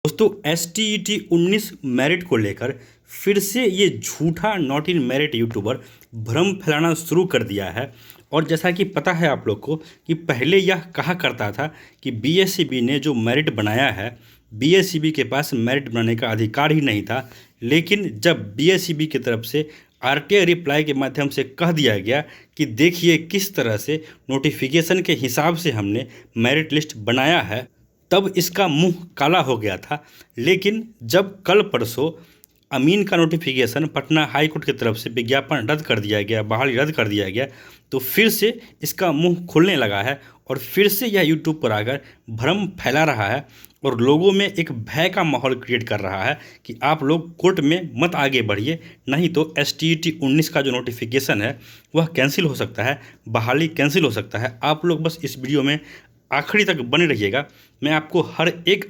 दोस्तों S T E T 19 merit को लेकर फिर से ये झूठा नॉट इन मेरिट यूट्यूबर भ्रम फैलाना शुरू कर दिया है। और जैसा कि पता है आप लोग को कि पहले यह कहा करता था कि बीएसईबी ने जो मेरिट बनाया है, बीएसईबी के पास मेरिट बनाने का अधिकार ही नहीं था। लेकिन जब बीएसईबी की तरफ से आरटीआई रिप्लाई के माध्यम से कह दिया गया कि देखिए किस तरह से नोटिफिकेशन के हिसाब से हमने मेरिट लिस्ट बनाया है, तब इसका मुंह काला हो गया था। लेकिन जब कल परसों अमीन का नोटिफिकेशन पटना हाई कोर्ट की तरफ से विज्ञापन रद्द कर दिया गया, बहाली रद्द कर दिया गया, तो फिर से इसका मुंह खुलने लगा है और फिर से यह यूट्यूब पर आकर भ्रम फैला रहा है और लोगों में एक भय का माहौल क्रिएट कर रहा है कि आप लोग कोर्ट में मत आगे बढ़िए, नहीं तो एस टी ई टी 19 का जो नोटिफिकेशन है वह कैंसिल हो सकता है, बहाली कैंसिल हो सकता है। आप लोग बस इस वीडियो में आखिरी तक बने रहिएगा। मैं आपको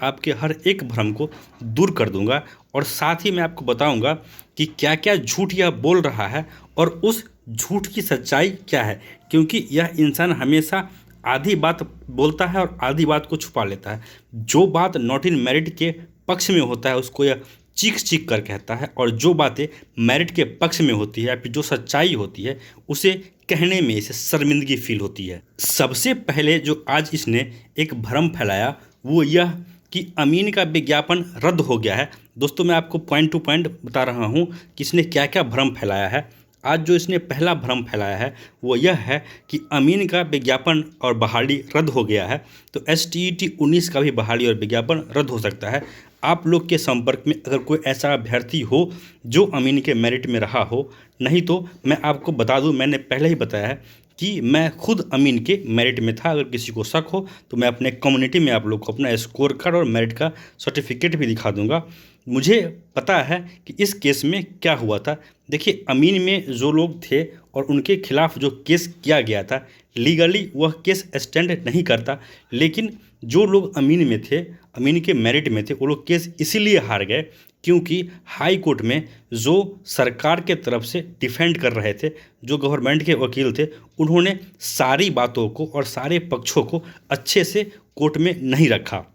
आपके हर एक भ्रम को दूर कर दूंगा और साथ ही मैं आपको बताऊंगा कि क्या क्या झूठ यह बोल रहा है और उस झूठ की सच्चाई क्या है, क्योंकि यह इंसान हमेशा आधी बात बोलता है और आधी बात को छुपा लेता है। जो बात नॉट इन मेरिट के पक्ष में होता है उसको यह चीख चीख कर कहता है, और जो बातें मेरिट के पक्ष में होती है या फिर जो सच्चाई होती है उसे कहने में इसे शर्मिंदगी फील होती है। सबसे पहले जो आज इसने एक भ्रम फैलाया वो यह कि अमीन का विज्ञापन रद्द हो गया है। दोस्तों मैं आपको पॉइंट टू पॉइंट बता रहा हूँ कि इसने क्या क्या भ्रम फैलाया है। आज जो इसने पहला भ्रम फैलाया है वो यह है कि अमीन का विज्ञापन और बहाली रद्द हो गया है, तो एस टी ई टी 19 का भी बहाली और विज्ञापन रद्द हो सकता है। आप लोग के संपर्क में अगर कोई ऐसा अभ्यर्थी हो जो अमीन के मेरिट में रहा हो, नहीं तो मैं आपको बता दूं, मैंने पहले ही बताया है कि मैं खुद अमीन के मेरिट में था। अगर किसी को शक हो तो मैं अपने कम्युनिटी में आप लोग को अपना स्कोर कार्ड और मेरिट का सर्टिफिकेट भी दिखा दूंगा। मुझे पता है कि इस केस में क्या हुआ था। देखिए अमीन में जो लोग थे और उनके खिलाफ जो केस किया गया था, लीगली वह केस स्टैंड नहीं करता। लेकिन जो लोग अमीन में थे, अमीन के मेरिट में थे, वो लोग केस इसीलिए हार गए क्योंकि हाई कोर्ट में जो सरकार के तरफ से डिफेंड कर रहे थे, जो गवर्नमेंट के वकील थे, उन्होंने सारी बातों को और सारे पक्षों को अच्छे से कोर्ट में नहीं रखा।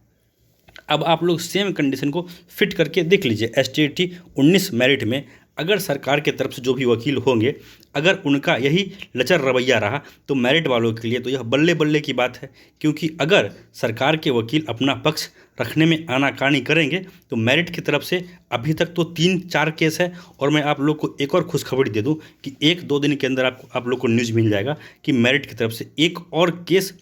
अब आप लोग सेम कंडीशन को फिट करके देख लीजिए। S T E T 19 merit में अगर सरकार के तरफ से जो भी वकील होंगे, अगर उनका यही लचर रवैया रहा तो मेरिट वालों के लिए तो यह बल्ले बल्ले की बात है। क्योंकि अगर सरकार के वकील अपना पक्ष रखने में आनाकानी करेंगे तो मेरिट की तरफ से अभी तक तो 3-4 केस है। और मैं आप लोग को एक और खुशखबरी दे दूं कि 1-2 दिन के अंदर आप लोग को न्यूज़ मिल जाएगा कि मेरिट की तरफ से एक और केस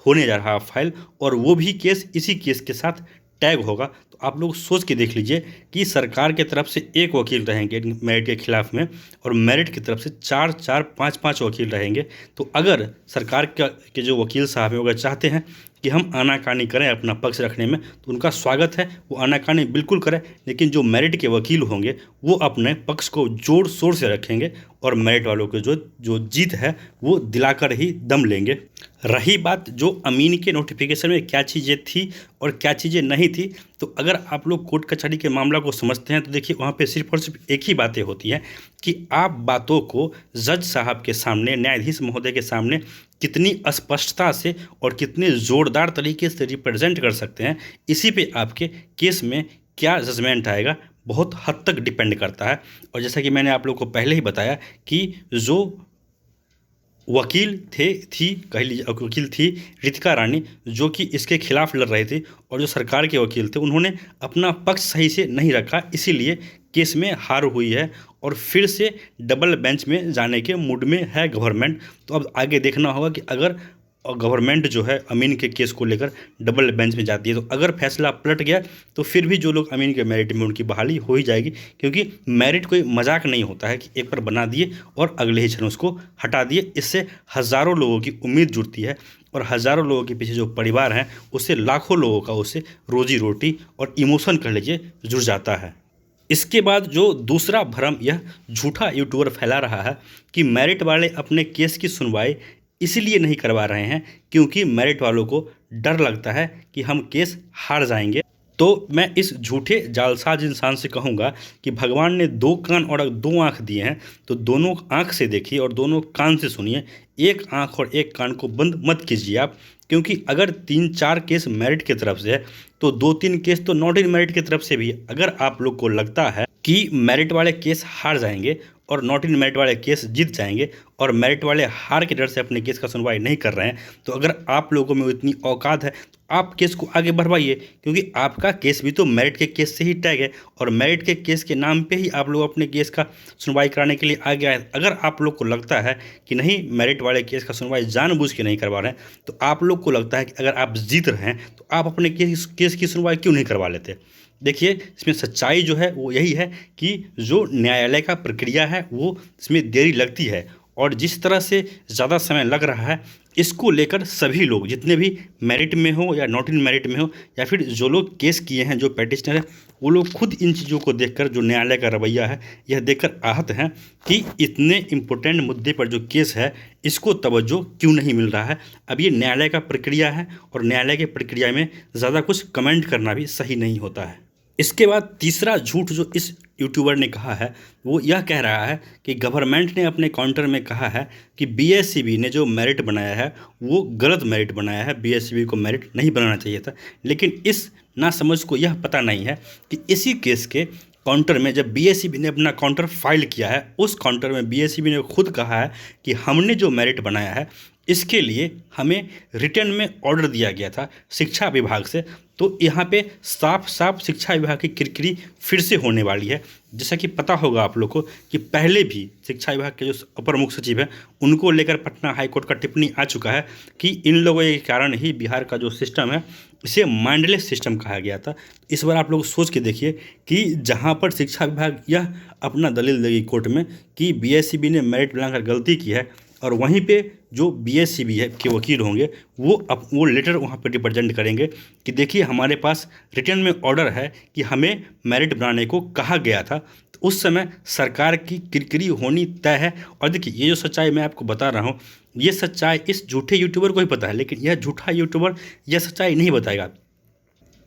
होने जा रहा है फाइल, और वो भी केस इसी केस के साथ टैग होगा। तो आप लोग सोच के देख लीजिए कि सरकार के तरफ से एक वकील रहेंगे मेरिट के खिलाफ में, और मेरिट की तरफ से 4-4, 5-5 वकील रहेंगे। तो अगर सरकार के जो वकील साहब हैं अगर चाहते हैं कि हम आनाकानी करें अपना पक्ष रखने में, तो उनका स्वागत है, वो आनाकानी बिल्कुल करें। लेकिन जो मेरिट के वकील होंगे वो अपने पक्ष को जोर शोर से रखेंगे और मेरिट वालों के जो जीत है वो दिलाकर ही दम लेंगे। रही बात जो अमीन के नोटिफिकेशन में क्या चीज़ें थी और क्या चीज़ें नहीं थी, तो अगर आप लोग कोर्ट कचहरी के मामला को समझते हैं तो देखिए वहाँ पे सिर्फ और सिर्फ एक ही बातें होती हैं कि आप बातों को जज साहब के सामने, न्यायाधीश महोदय के सामने कितनी स्पष्टता से और कितने ज़ोरदार तरीके से रिप्रेजेंट कर सकते हैं, इसी पे आपके केस में क्या जजमेंट आएगा बहुत हद तक डिपेंड करता है। और जैसा कि मैंने आप लोग को पहले ही बताया कि जो वकील वकील थी रितिका रानी, जो कि इसके खिलाफ लड़ रहे थे, और जो सरकार के वकील थे उन्होंने अपना पक्ष सही से नहीं रखा, इसीलिए केस में हार हुई है और फिर से डबल बेंच में जाने के मूड में है गवर्नमेंट। तो अब आगे देखना होगा कि अगर गवर्नमेंट जो है अमीन के केस को लेकर डबल बेंच में जाती है, तो अगर फैसला पलट गया तो फिर भी जो लोग अमीन के मेरिट में उनकी बहाली हो ही जाएगी। क्योंकि मेरिट कोई मजाक नहीं होता है कि एक बार बना दिए और अगले ही क्षण उसको हटा दिए। इससे हज़ारों लोगों की उम्मीद जुड़ती है और हज़ारों लोगों के पीछे जो परिवार हैं उससे लाखों लोगों का उससे रोजी रोटी और इमोशन कह लीजिए जुड़ जाता है। इसके बाद जो दूसरा भ्रम यह झूठा यूट्यूबर फैला रहा है कि मेरिट वाले अपने केस की सुनवाई इसलिए नहीं करवा रहे हैं क्योंकि मेरिट वालों को डर लगता है कि हम केस हार जाएंगे। तो मैं इस झूठे जालसाज इंसान से कहूँगा कि भगवान ने 2 कान और 2 आँख दिए हैं, तो दोनों आँख से देखिए और दोनों कान से सुनिए। एक आँख और एक कान को बंद मत कीजिए आप, क्योंकि अगर 3-4 केस मेरिट की तरफ से है तो 2-3 केस तो नॉट इन मेरिट की तरफ से भी है। अगर आप लोग को लगता है कि मेरिट वाले केस हार जाएंगे और नॉट इन मेरिट वाले केस जीत जाएंगे और मेरिट वाले हार के डर से अपने केस का सुनवाई नहीं कर रहे हैं, तो अगर आप लोगों में इतनी औकात है तो आप केस को आगे बढ़वाइए, क्योंकि आपका केस भी तो मेरिट के केस से ही टैग है और मेरिट के केस के नाम पे ही आप लोग अपने केस का सुनवाई कराने के लिए आगे आए। अगर आप लोग को लगता है कि नहीं, मेरिट वाले केस का सुनवाई जानबूझ के नहीं करवा रहे हैं, तो आप लोग को लगता है कि अगर आप जीत रहे हैं तो आप अपने केस की सुनवाई क्यों नहीं करवा लेते। देखिए, इसमें सच्चाई जो है वो यही है कि जो न्यायालय का प्रक्रिया है वो इसमें देरी लगती है, और जिस तरह से ज़्यादा समय लग रहा है इसको लेकर सभी लोग, जितने भी मेरिट में हो या नॉट इन मेरिट में हो या फिर जो लोग केस किए हैं, जो पेटिशनर है, वो लोग खुद इन चीज़ों को देखकर, जो न्यायालय का रवैया है यह देखकर आहत हैं कि इतने इम्पोर्टेंट मुद्दे पर जो केस है इसको तवज्जो क्यों नहीं मिल रहा है। अब ये न्यायालय का प्रक्रिया है और न्यायालय की प्रक्रिया में ज़्यादा कुछ कमेंट करना भी सही नहीं होता है। इसके बाद तीसरा झूठ जो इस यूट्यूबर ने कहा है वो यह कह रहा है कि गवर्नमेंट ने अपने काउंटर में कहा है कि बीएससीबी ने जो मेरिट बनाया है वो गलत मेरिट बनाया है, बीएससीबी को मेरिट नहीं बनाना चाहिए था। लेकिन इस नासमझ को यह पता नहीं है कि इसी केस के काउंटर में जब बीएससीबी ने अपना काउंटर फाइल किया है, उस काउंटर में बीएससीबी ने खुद कहा है कि हमने जो मेरिट बनाया है इसके लिए हमें रिटर्न में ऑर्डर दिया गया था शिक्षा विभाग से। तो यहाँ पे साफ साफ शिक्षा विभाग की किरकिरी फिर से होने वाली है। जैसा कि पता होगा आप लोग को कि पहले भी शिक्षा विभाग के जो अपर मुख्य सचिव हैं उनको लेकर पटना हाईकोर्ट का टिप्पणी आ चुका है कि इन लोगों के कारण ही बिहार का जो सिस्टम है इसे माइंडलेस सिस्टम कहा गया था। इस बार आप लोग सोच के देखिए कि जहाँ पर शिक्षा विभाग यह अपना दलील देगी कोर्ट में कि बीएससीबी ने मेरिट बनाकर गलती की है, और वहीं पे जो बीएससीबी है के वकील होंगे वो लेटर वहाँ पे रिप्रेजेंट करेंगे कि देखिए हमारे पास रिटर्न में ऑर्डर है कि हमें मेरिट बनाने को कहा गया था। तो उस समय सरकार की किरकिरी होनी तय है। और देखिए, ये जो सच्चाई मैं आपको बता रहा हूँ ये सच्चाई इस झूठे यूट्यूबर को ही पता है, लेकिन यह झूठा यूट्यूबर यह सच्चाई नहीं बताएगा।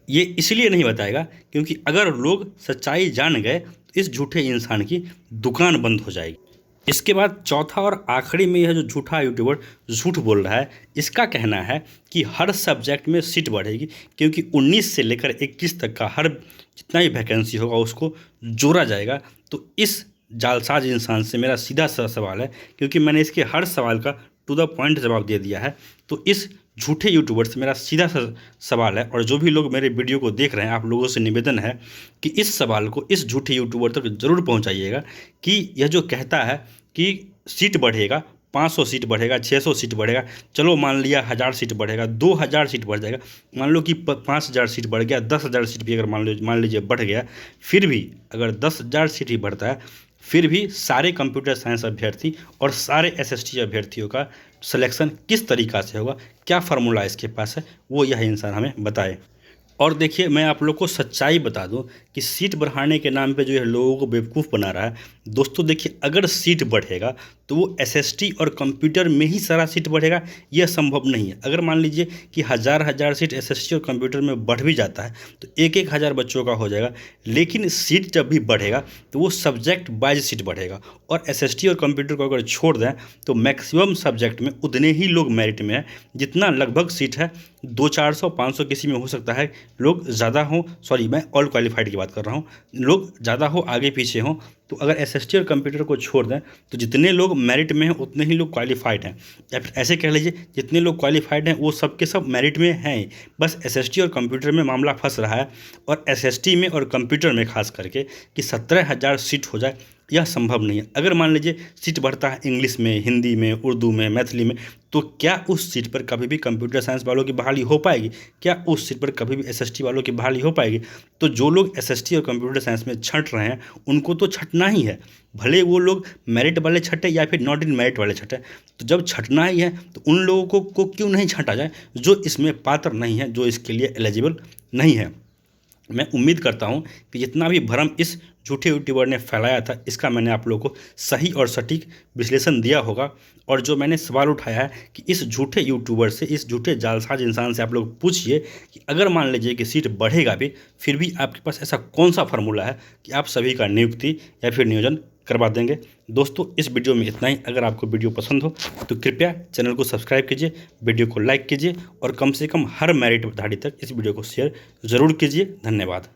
ये इसलिए नहीं बताएगा क्योंकि अगर लोग सच्चाई जान गए तो इस झूठे इंसान की दुकान बंद हो जाएगी। इसके बाद चौथा और आखिरी में यह जो झूठा यूट्यूबर झूठ बोल रहा है, इसका कहना है कि हर सब्जेक्ट में सीट बढ़ेगी, क्योंकि 19 से लेकर 21 तक का हर जितना भी वैकेंसी होगा उसको जोड़ा जाएगा। तो इस जालसाज इंसान से मेरा सीधा सा सवाल है, क्योंकि मैंने इसके हर सवाल का टू द पॉइंट जवाब दे दिया है, तो इस झूठे यूट्यूबर से मेरा सीधा सा सवाल है, और जो भी लोग मेरे वीडियो को देख रहे हैं आप लोगों से निवेदन है कि इस सवाल को इस झूठे यूट्यूबर तक ज़रूर पहुंचाइएगा कि यह जो कहता है कि सीट बढ़ेगा, 500 सीट बढ़ेगा, 600 सीट बढ़ेगा, चलो मान लिया 1000 सीट बढ़ेगा, 2000 सीट बढ़ जाएगा, मान लो कि 5000 सीट बढ़ गया, 10,000 सीट भी अगर मान लीजिए बढ़ गया, फिर भी अगर 10,000 सीट ही बढ़ता है फिर भी सारे कंप्यूटर साइंस अभ्यर्थी और सारे एसएसटी अभ्यर्थियों का सिलेक्शन किस तरीक़ा से होगा, क्या फार्मूला इसके पास है, वो यह इंसान हमें बताए। और देखिए, मैं आप लोग को सच्चाई बता दूं कि सीट बढ़ाने के नाम पे जो है लोगों को बेवकूफ़ बना रहा है। दोस्तों देखिए, अगर सीट बढ़ेगा तो वो एसएसटी और कंप्यूटर में ही सारा सीट बढ़ेगा, यह संभव नहीं है। अगर मान लीजिए कि हज़ार सीट एसएसटी और कंप्यूटर में बढ़ भी जाता है तो 1,000 बच्चों का हो जाएगा, लेकिन सीट जब भी बढ़ेगा तो वो सब्जेक्ट वाइज सीट बढ़ेगा। और एसएसटी और कंप्यूटर को अगर छोड़ दें तो मैक्सिमम सब्जेक्ट में उतने ही लोग मेरिट में हैं जितना लगभग सीट है। 200-400-500 किसी में हो सकता है लोग ज़्यादा हों, सॉरी मैं ऑल क्वालिफाइड की बात कर रहा हूँ, लोग ज़्यादा हो आगे पीछे हों। तो अगर एसएसटी और कंप्यूटर को छोड़ दें तो जितने लोग मेरिट में हैं उतने ही लोग क्वालिफाइड हैं, या फिर ऐसे कह लीजिए जितने लोग क्वालिफाइड हैं वो सबके सब मेरिट में हैं। बस एसएसटी और कंप्यूटर में मामला फंस रहा है, और एसएसटी में और कंप्यूटर में खास करके कि 17,000 सीट हो जाए यह संभव नहीं है। अगर मान लीजिए सीट बढ़ता है इंग्लिश में, हिंदी में, उर्दू में, मैथिली में, तो क्या उस सीट पर कभी भी कंप्यूटर साइंस वालों की बहाली हो पाएगी? क्या उस सीट पर कभी भी एसएसटी वालों की बहाली हो पाएगी? तो जो लोग एसएसटी और कंप्यूटर साइंस में छंट रहे हैं उनको तो छंटना ही है, भले वो लोग मेरिट वाले छटे या फिर नॉट इन मेरिट वाले छटे। तो जब छंटना ही है तो उन लोगों को क्यों नहीं छंटा जाए जो इसमें पात्र नहीं है, जो इसके लिए एलिजिबल नहीं है। मैं उम्मीद करता हूं कि जितना भी भ्रम इस झूठे यूट्यूबर ने फैलाया था, इसका मैंने आप लोगों को सही और सटीक विश्लेषण दिया होगा। और जो मैंने सवाल उठाया है कि इस झूठे यूट्यूबर से, इस झूठे जालसाज इंसान से आप लोग पूछिए कि अगर मान लीजिए कि सीट बढ़ेगा भी, फिर भी आपके पास ऐसा कौन सा फार्मूला है कि आप सभी का नियुक्ति या फिर नियोजन करवा देंगे। दोस्तों, इस वीडियो में इतना ही। अगर आपको वीडियो पसंद हो तो कृपया चैनल को सब्सक्राइब कीजिए, वीडियो को लाइक कीजिए और कम से कम हर मेरिट धारी तक इस वीडियो को शेयर ज़रूर कीजिए। धन्यवाद।